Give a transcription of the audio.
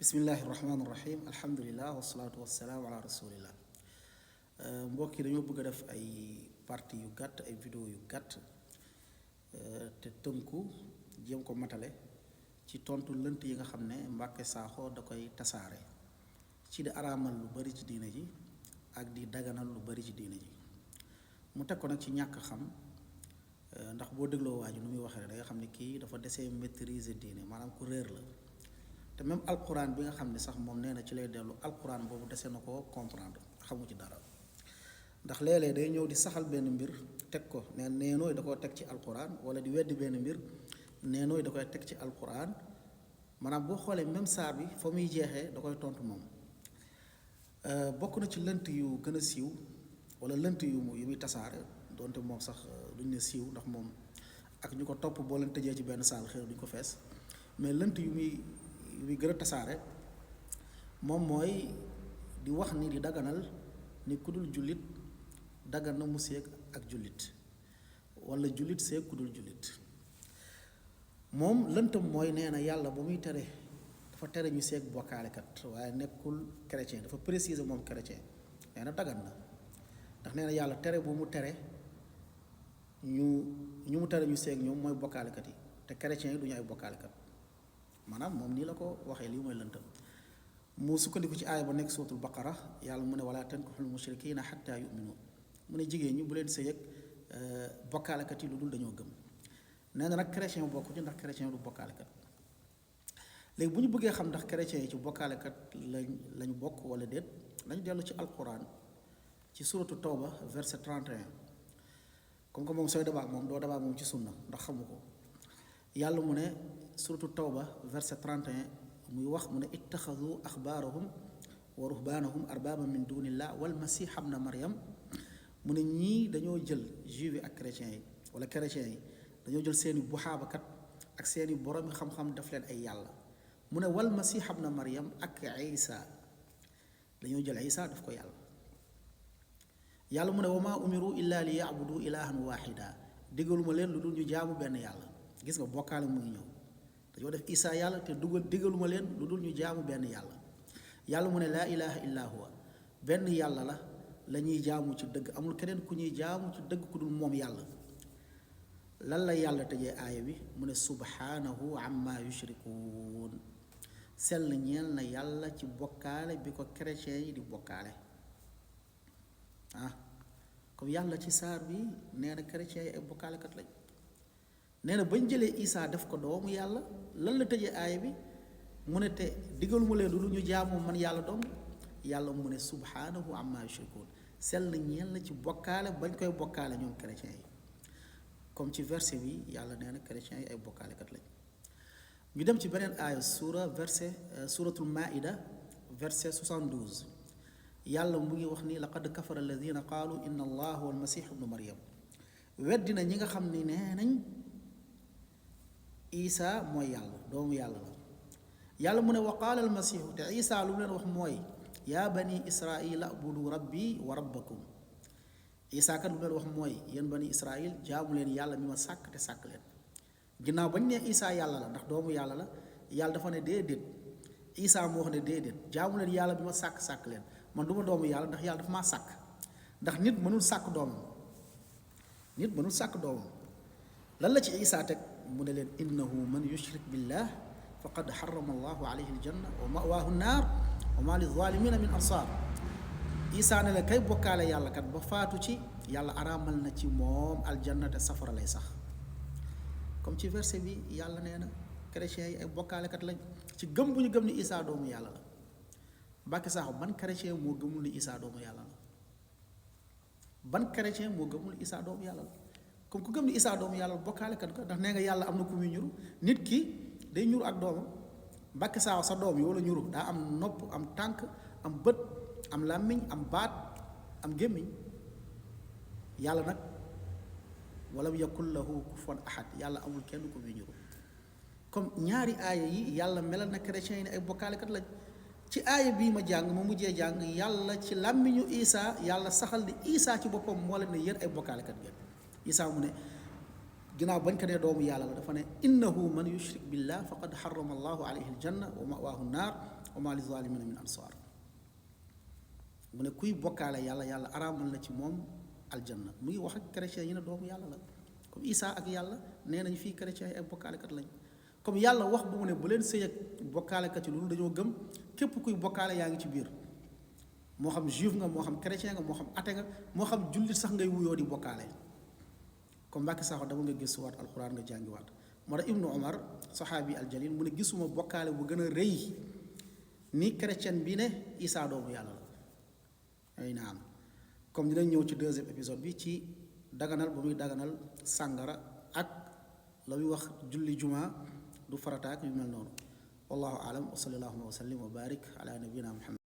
bismillahi rahmaani rahim alhamdulilah wasalaatu wasalaamu ala rasulillah mbokk yi dañoo bëgg a def ay partie yu gàtt ay vidéo yu gàtt te tënku jéem ko matale ci tontu lënt yi nga xam ne Mbàkke Saaxo da koy tasaare ci di araamal lu bari ci diine ji ak di daganal lu bari ci diine ji mu teg ko nag ci ñàkk xam ndax boo dégloo waa ji nu muy waxee rek da nga xam ne kii dafa desee maîtriser diine maanaam ku réer la te même alquran bi nga xam ne sax moom nee na ci lay dellu alquran boobu dese na ko comprendre xamu ci dara ndax léeg-léeg day ñëw di saxal benn mbir teg ko ne neenooy da koo teg ci alquran wala di weddi benn mbir neenooy da koy teg ci alquran maanaam boo xoolee même saar bi fa muy jeexee da koy tontu moom bokk na ci lënt yu gën a siiw wala lënt yu muy tasaare donte moom sax duñ ne siiw ndax moom ak ñu ko topp boo leen tëjee ci benn saal xëy duñ ko fees mais lënt yu muy gën a tasaare moom mooy di wax ni di daganal ni ku dul jullit dagan na mu seeg ak jullit wala jullit seeg ku dul jullit moom lëntam mooy nee na yàlla ba muy tere dafa tere ñu seeg bokkaalekat waaye nekkul chrétien dafa préciser moom chrétien nee na dagan na ndax nee na yàlla tere bu mu tere ñu mu tere ñu seeg ñoom mooy bokkaalekat yi te chrétiens yi du ñu ay bokkaalekat maanaam moom nii la ko waxee lii mooy lëntam mu sukkandiku ci aaya ba nekk suuratul baqara yàlla mu ne wala tankihul mushrikiina xatta yuminu mu ne jigéen ñi bu leen sëy ak bokkaalekat yi lu dul dañoo gëm nee na nag chrétien bokku ci ndax chrétien du bokkaalekat léegi bu ñu bëggee xam ndax chrétien yi ci bokkaalekat lañu bokk wala déet lañu dellu ci alquran ci suuratu tawba verset 31 comme que moom sooy débat moom doo débat moom ci sunna ndax xamu ko yàlla mu ne suratu tawba verset 31 muy wax mu ne ittaxadu axbaarahum wa ruhbaanahum arbaaban min dunillah wal masih ibna maryam mu ne ñii dañoo jël juif yi ak chrétiens yi wala chrétiens yi dañoo jël seeni buxaabakat ak seeni boroomi xam-xam daf leen ay yàlla mu ne wal masih ibna maryam ak isa dañoo jël isa daf ko yàlla mu ne wa maa umiru illa li yaabudu ilahan waxida diggaluma leen lu dul ñu jaamu benn yàlla gis nga bokkaale mu ngi ñëw dañoo def isaa yàlla te diggaluma leen lu dul ñu jaamu benn yàlla yàlla mu ne laa ilaha illa huwa benn yàlla la ñuy jaamu ci dëgg amul keneen ku ñuy jaamu ci dëgg ku dul moom yàlla lan la yàlla tëjee aaya bi mu ne subhanahu amma yushrikuun sell ñeel na yàlla ci bokkaale bi ko chrétien yi di bokkaale comme yàlla ci saar bi nee na chrétien yi ay bokkaalekat lañ nee na bañ jëlee isaa def ko doomu yàlla lan la tëjee aaya bi mu ne te digaluma leen lu ñu jaamu man yàlla doom yàlla mu ne subhanahu amma yushrikuun sell ñeel na ci bokkaale bañ koy bokkaale ñoom chrétiens yi comme ci verset bi yàlla nee na chrétiens yi ay bokkaalekat lañ ñu dem ci beneen aaya suratul maida verset 72 yàlla mu ngi wax ni laqad kafara alladina qaalu inna allah huwa almasih ibnu maryam weddina ñi nga xam ni nee nañ isa mooy yàlla doomu yàlla la yàlla mu ne wa qaala almasihu te isa lu mu leen wax mooy yaa bani israila abudu rabbi wa rabbakum isa kat lu mu leen wax mooy yéen bani israil jaamu leen yàlla mi ma sàkk te sàkk leen ginnaaw bañ ne isa yàlla la ndax doomu yàlla la yàlla dafa ne déedéet isa moo wax ne déedéet jaamu leen yàlla bi ma sàkk leen man du ma doomu yàlla ndax yàlla dafa maa sàkk ndax nit mënul sàkk doomam lan la ci isa teg mu ne leen innahu man yushrik billah faqad xarama allahu alayhi aljanna wa mawaahu naar wa ma lizalimina min ansar isa ne la kay bokkaale yàlla kat ba faatu ci yàlla araamal na ci moom aljanna te safara lay sax comme ci verset bi yàlla nee na chrétiens yi ay bokkaalekat lañ ci gëm bu ñu gëm ni isa doomu yàlla la Mbàkke Saaxo ban chrétien moo gëmul ni isa doomu yàlla la ban chrétien moo gëmul isa doomu yàlla la comme ku gëm ni isaa doomu yàlla bokkaalekat ko ndax nee nga yàlla am na ku muy ñuru nit ki day ñuru ak doomam Mbàkke Saaxo sa doom yi wala ñuru daa am nopp am tànk am bët am làmmiñ am baat am gémmiñ yàlla nag walam yakun lahu kufuwan ahad yàlla amul kenn ku muy ñuru comme ñaari aaya yi yàlla melal na chrétiens yi ne ay bokkaalekat lañ ci aaya bii ma jàng ma mujjee jàng yàlla ci làmmiñu isaa yàlla saxal ni isaa ci boppam moo leen ne yéen ay bokkaalekat ngeen isaa mu ne ginnaaw bañ ko dee doomu yàlla la dafa ne innahu man yushrik billah faqad harrama allahu alayhi aljanna wa mawaahu naar wa maa li zaalimina min ansaar mu ne kuy bokkaale yàlla yàlla araamal na ci moom aljanna mu ngi wax ak chrétiens yi ne doomu yàlla la comme Isa ak yàlla nee nañ fii chrétiens yi ay bokkaalekat lañ comme yàlla wax bu mu ne bu leen sëy ak bokkaalekat yi loolu dañoo gëm képp kuy bokkaale yaa ngi ci biir moo xam juif nga moo xam chrétien nga moo xam athée nga moo xam jullit sax ngay wuyoo di bokkaale comme Mbàkke Sakho dama nga gëstuwaat alxuraan nga jàngiwaat moo tax Ibnu Omar saxaabi aljalil mu ne gisuma bokkaale bu gën a rëy ni chrétien bi ne Isa doomu yàlla la ay naam comme dinañ ñëw ci deuxième épisode bi ci daganal ba muy daganal sàngara ak la muy wax julli juma du farataak yu mel noonu wallahu alam wa sallallahu wa sallim wa barik ala nabiyina muhammad